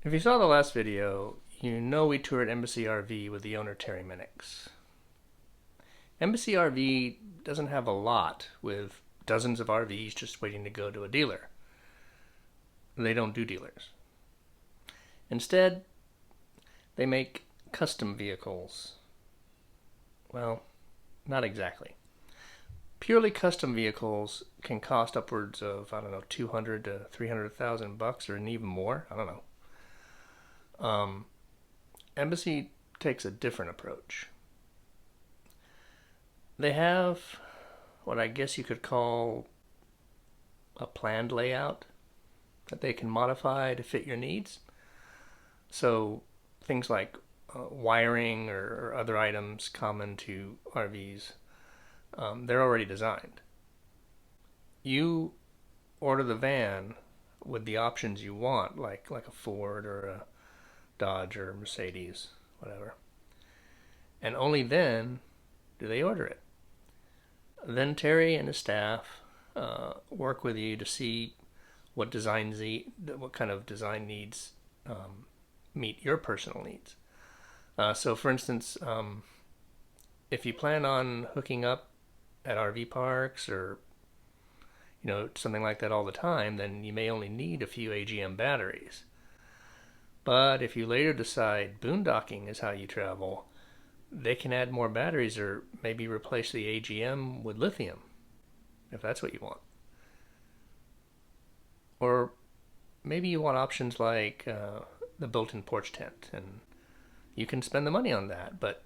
If you saw the last video, you know we toured Embassy RV with the owner Terry Minix. Embassy RV doesn't have a lot with dozens of RVs just waiting to go to a dealer. They don't do dealers. Instead, they make custom vehicles. Well, not exactly. Purely custom vehicles can cost upwards of, $200,000 to $300,000 or even more. I don't know. Embassy takes a different approach. They have what I guess you could call a planned layout that they can modify to fit your needs. So things like wiring or other items common to RVs, they're already designed. You order the van with the options you want, like a Ford or a Dodge or Mercedes, whatever. And only then do they order it. Then Terry and his staff work with you to see what kind of design needs meet your personal needs. So, for instance, if you plan on hooking up at RV parks or something like that all the time, then you may only need a few AGM batteries. But if you later decide boondocking is how you travel, they can add more batteries or maybe replace the AGM with lithium, if that's what you want. Or maybe you want options like the built-in porch tent, and you can spend the money on that, but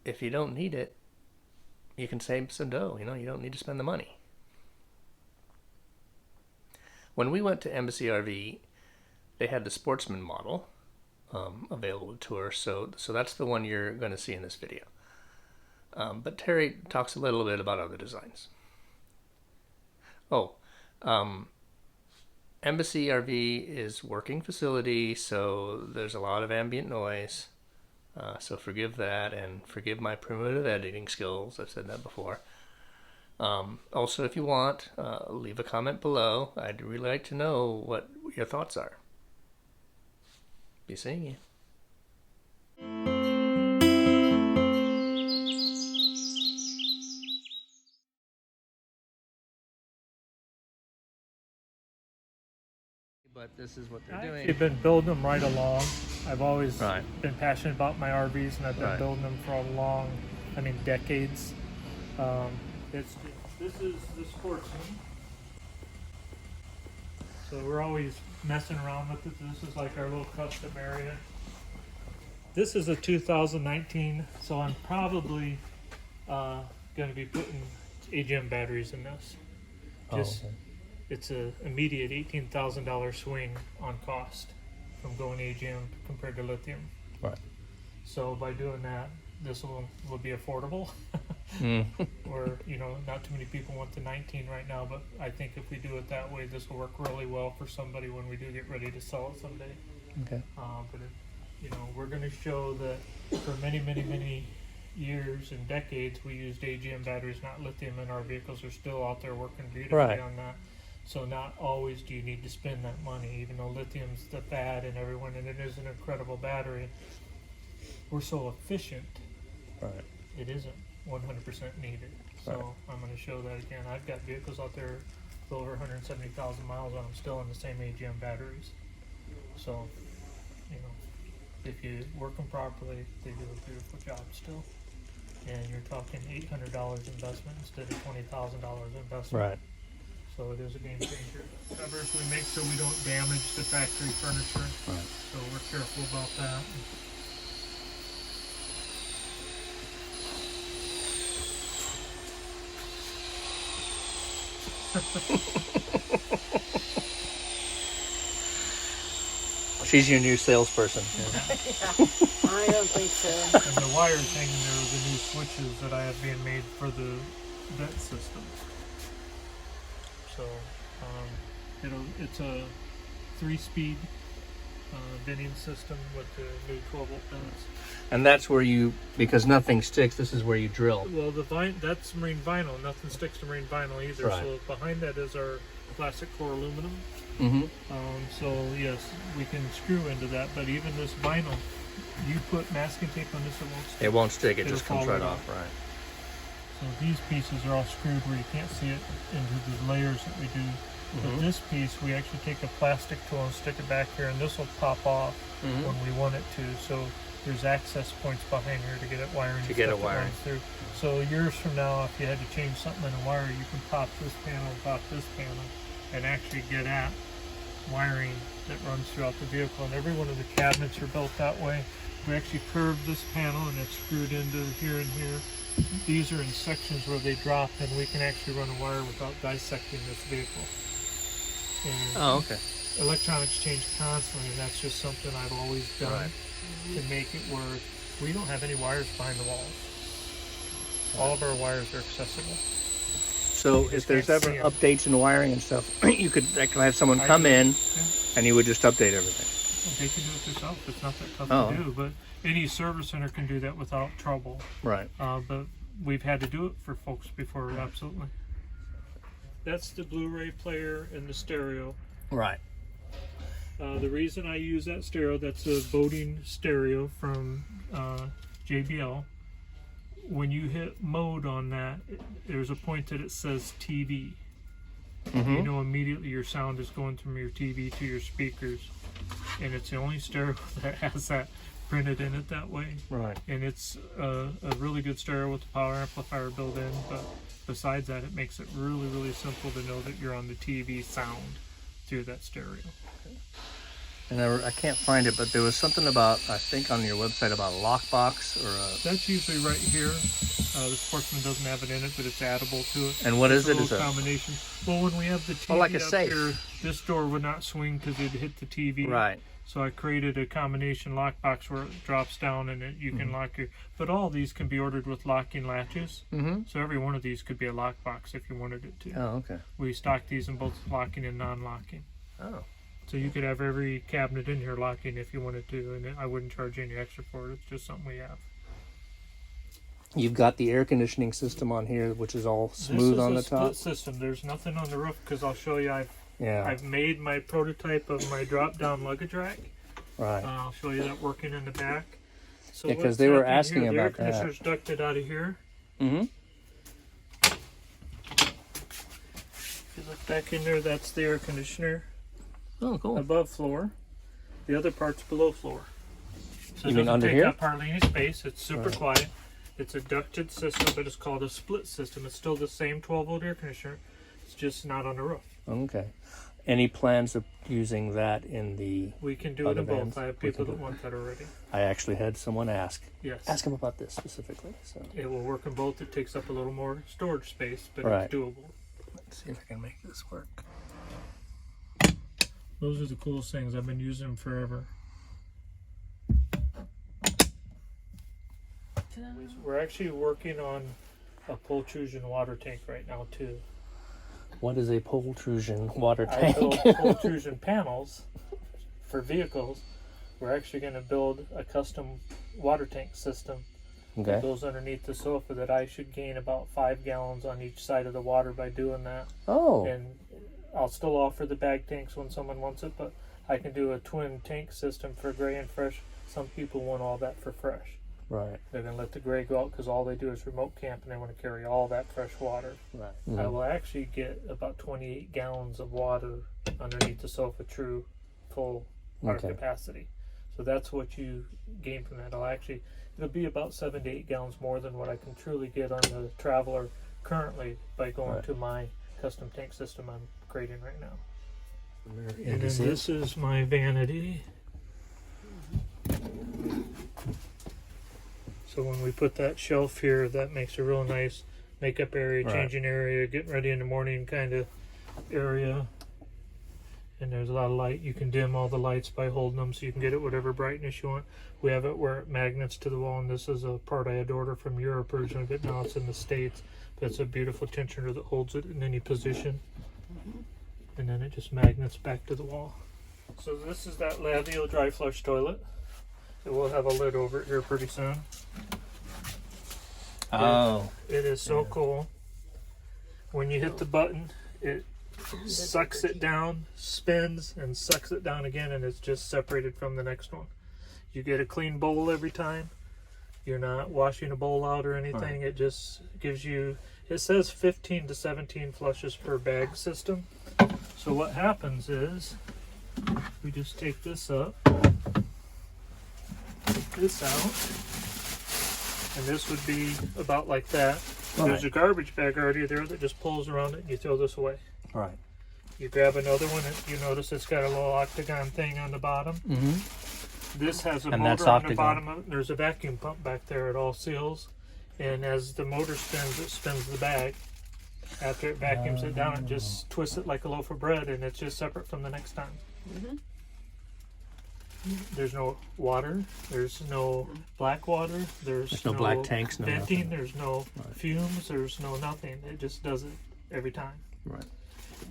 if you don't need it, you can save some dough. You don't need to spend the money. When we went to Embassy RV, they had the Sportsman model available to tour, so that's the one you're going to see in this video. But Terry talks a little bit about other designs. Embassy RV is working facility, so there's a lot of ambient noise. So forgive that, and forgive my primitive editing skills. I've said that before. Also, if you want, leave a comment below. I'd really like to know what your thoughts are. Be seeing you. But this is what they're doing. I've been building them right along. I've always Right. been passionate about my RVs, and I've been Right. building them for decades. This is the Sportsman. So we're always messing around with it. This is like our little custom area. This is a 2019, so I'm probably going to be putting AGM batteries in this. It's an immediate $18,000 swing on cost from going AGM compared to lithium. Right. So by doing that, this will be affordable. Or not too many people want the 19 right now, but I think if we do it that way, this will work really well for somebody when we do get ready to sell it someday. Okay. We're going to show that for many years and decades we used AGM batteries, not lithium, in our vehicles. They're still out there working beautifully Right. on that. So not always do you need to spend that money, even though lithium's the fad and everyone, and it is an incredible battery. We're so efficient, Right. it isn't 100% needed. So Right. I'm going to show that again. I've got vehicles out there with over 170,000 miles on them, still in the same AGM batteries. So, if you work them properly, they do a beautiful job still. And you're talking $800 investment instead of $20,000 investment. Right. So it is a game changer. Covers we make so we don't damage the factory furniture. Right. So we're careful about that. She's your new salesperson. I don't think so. And the wires hanging there are the new switches that I have being made for the vent system. So it's a 3-speed venting system with the new 12-volt vents. And that's where because nothing sticks, this is where you drill. Well, that's marine vinyl. Nothing sticks to marine vinyl either. Right. So behind that is our plastic core aluminum. Mm-hmm. So yes, we can screw into that, but even this vinyl, you put masking tape on this, it won't stick. It won't stick. It It'll just comes fall right right off. Right. So these pieces are all screwed where you can't see it into the layers that we do. But this piece, we actually take a plastic tool and stick it back here, and this will pop off when we want it to. So there's access points behind here to get it wiring. To get it wiring. Through. So years from now, if you had to change something in a wire, you can pop this panel, and actually get at wiring that runs throughout the vehicle. And every one of the cabinets are built that way. We actually curved this panel, and it's screwed into here and here. These are in sections where they drop, and we can actually run a wire without dissecting this vehicle. And Oh, okay. electronics change constantly, and that's just something I've always done to make it where we don't have any wires behind the walls. All of our wires are accessible. So if there's ever updates in wiring and stuff, you could have someone come in, and you would just update everything. They can do it themselves. It's not that tough to do, but any service center can do that without trouble. Right. But we've had to do it for folks before, absolutely. That's the Blu-ray player and the stereo. Right. The reason I use that stereo, that's a boating stereo from JBL. When you hit mode on that, there's a point that it says TV. You know immediately your sound is going from your TV to your speakers. And it's the only stereo that has that printed in it that way. Right. And it's a really good stereo with the power amplifier built in, but besides that, it makes it really, really simple to know that you're on the TV sound through that stereo. And I can't find it, but there was something about, I think on your website, about a lockbox or a... That's usually right here. The Sportsman doesn't have it in it, but it's addable to it. And what is it? Is a combination. Well, when we have the TV like a up safe. here, this door would not swing because it'd hit the TV. Right. So I created a combination lockbox where it drops down and you can lock your... But all these can be ordered with locking latches. So every one of these could be a lockbox if you wanted it to. Oh, okay. We stock these in both locking and non-locking. Oh. So you could have every cabinet in here locking if you wanted to, and I wouldn't charge any extra for it. It's just something we have. You've got the air conditioning system on here, which is all smooth on the top. This is a split system. There's nothing on the roof because I'll show you. Yeah. I've made my prototype of my drop-down luggage rack. Right. I'll show you that working in the back. So Yeah, because they were asking here, about the air conditioner's ducted out of here. Mm-hmm. If you look back in there, that's the air conditioner. Oh, cool. Above floor. The other part's below floor. So You it mean doesn't under take here? up hardly any space. It's super quiet. It's a ducted system, but it's called a split system. It's still the same 12-volt air conditioner. It's just not on the roof. Okay. Any plans of using that in the... We can do it Other in both. bands? I have We people can that do want that already. I actually had someone ask. Yes. Ask him about this specifically. So It will work in both. It takes up a little more storage space, but Right. it's doable. let's see if I can make this work. Those are the coolest things. I've been using them forever. We're actually working on a pultrusion water tank right now too. What is a pultrusion water I tank? build pultrusion panels for vehicles. We're actually going to build a custom water tank system that Okay. goes underneath the sofa that I should gain about 5 gallons on each side of the water by doing that. Oh. And I'll still offer the bag tanks when someone wants it, but I can do a twin tank system for gray and fresh. Some people want all that for fresh. Right. They're going to let the gray go out because all they do is remote camp and they want to carry all that fresh water. Right. I will actually get about 28 gallons of water underneath the sofa, true full water Okay. capacity. So that's what you gain from that. It'll be about 7 to 8 gallons more than what I can truly get on the Traveler currently by going Right. to my custom tank system I'm creating right now. And And then this is my Vanity. So when we put that shelf here, that makes a real nice makeup area, Right. changing area, getting ready in the morning kind of area. And there's a lot of light. You can dim all the lights by holding them so you can get it whatever brightness you want. We have it where it magnets to the wall, and this is a part I had to order from Europe originally, but now it's in the States. But it's a beautiful tensioner that holds it in any position. And then it just magnets back to the wall. So this is that Lavio dry flush toilet. It will have a lid over it here pretty soon. Oh. It is so cool. When you hit the button, it sucks it down, spins, and sucks it down again, and it's just separated from the next one. You get a clean bowl every time. You're not washing a bowl out or anything. Right. It just gives you, it says 15 to 17 flushes per bag system. So what happens is, we just take this up, take this out, and this would be about like that. Right. There's a garbage bag already there that just pulls around it and you throw this away. Right. You grab another one and you notice it's got a little octagon thing on the bottom. Mm-hmm. This has a And that's motor on the octagon. bottom of it. There's a vacuum pump back there. It all seals. And as the motor spins, it spins the bag. After it vacuums it down, it just twists it like a loaf of bread, and it's just separate from the next time. Mm-hmm. There's no water. There's no black water. There's no black tanks, no venting. nothing. There's no Right. fumes. There's no nothing. It just does it every time. Right.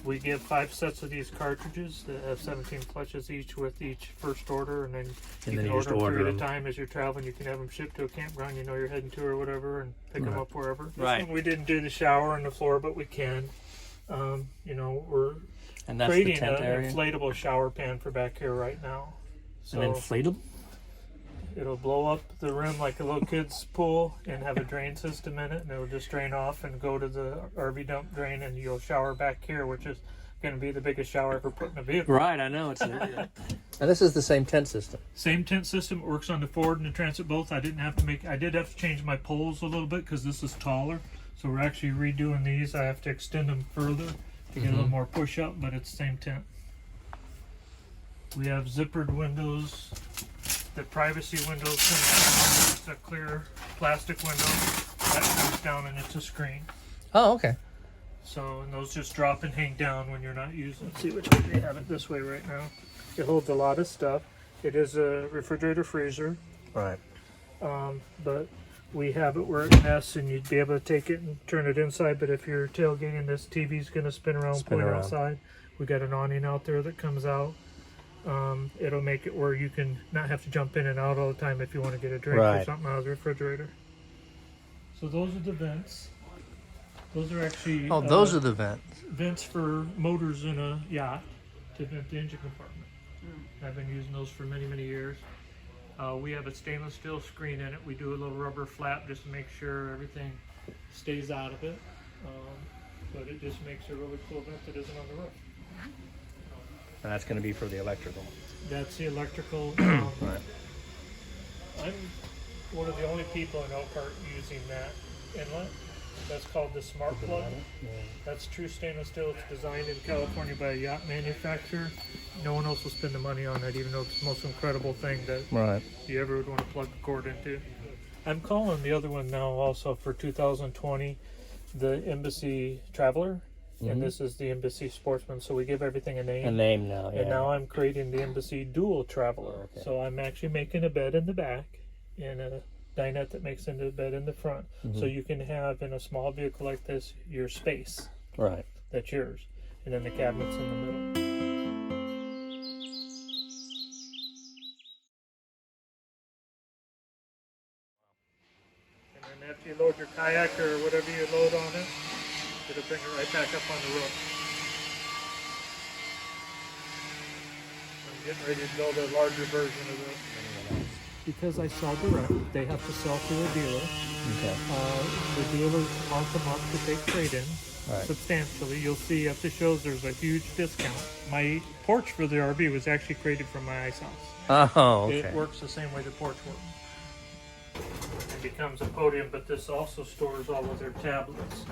We give 5 sets of these cartridges that have 17 flushes each with each first order, and then you then can you just order them order 3 at a them. time as you're traveling. You can have them shipped to a campground you know you're heading to or whatever, and pick them Right. up wherever. This Right. one we didn't do the shower and the floor, but we can. You know, we're And that's the creating tent an area. inflatable shower pan for back here right now. So An inflatable? it'll blow up the rim like a little kid's pool and have a drain system in it, and it'll just drain off and go to the RV dump drain, and you'll shower back here, which is going to be the biggest shower ever put in a vehicle. Right, I know. It's and this is the same tent system. Same tent system. It works on the Ford and the Transit both. I did have to change my poles a little bit because this is taller. So we're actually redoing these. I have to extend them further to get a little more push up, but it's the same tent. We have zippered windows. The privacy windows, it's a clear plastic window that comes down and it's a screen. Oh, okay. So, and those just drop and hang down when you're not using. Let's see which way they have it this way right now. It holds a lot of stuff. It is a refrigerator freezer, Right. but we have it where it nests, and you'd be able to take it and turn it inside. But if you're tailgating, this TV's going to spin around, point around. outside. We got an awning out there that comes out. It'll make it where you can not have to jump in and out all the time if you want to get a drink or Right. something out of the refrigerator. So those are the vents. Those are actually Oh, those are the vents. vents for motors in a yacht to vent the engine compartment. I've been using those for many, many years. We have a stainless steel screen in it. We do a little rubber flap just to make sure everything stays out of it. But it just makes a really cool vent that isn't on the roof. And that's going to be for the electrical. That's the electrical. Right. I'm one of the only people in Elkhart using that inlet. That's called the Smart Plug. That's true stainless steel. It's designed in California by a yacht manufacturer. No one else will spend the money on it, even though it's the most incredible thing that Right. you ever would want to plug a cord into. I'm calling the other one now also for 2020, the Embassy Traveler, and this is the Embassy Sportsman. So we give everything a name. A name now, yeah. And now I'm creating the Embassy Dual Traveler. Okay. So I'm actually making a bed in the back and a dinette that makes into a bed in the front. So you can have in a small vehicle like this your space Right. that's yours, and then the cabinets in the middle. And then after you load your kayak or whatever you load on it, it'll bring it right back up on the roof. I'm getting ready to build a larger version of this. Because I sell direct, they have to sell through a dealer. Okay. The dealers month to month to take trade-in Right. substantially. You'll see at the shows there's a huge discount. My porch for the RV was actually created from my ice house. Oh, okay. It works the same way the porch works. It becomes a podium, but this also stores all of their tablets.